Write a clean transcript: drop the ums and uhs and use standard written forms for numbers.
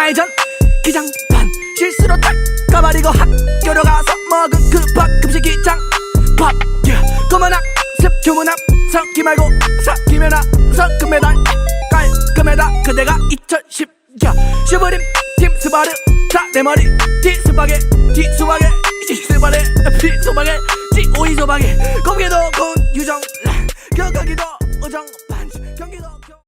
나이전 기장판 실수로 딱 가버리고 학교로 가서 먹은 그 밥 급식이 장밥 검은 학습 주문 앞서기 말고 섞이면 섞은 메달 깔끔해다 그대가 2010 슈브림 팀 스바르 자 내 머리 티 스바게 티 수박에 티 스바레 피 소박에 티 오이 소박에 거기도 고운 유정 격하기도 우정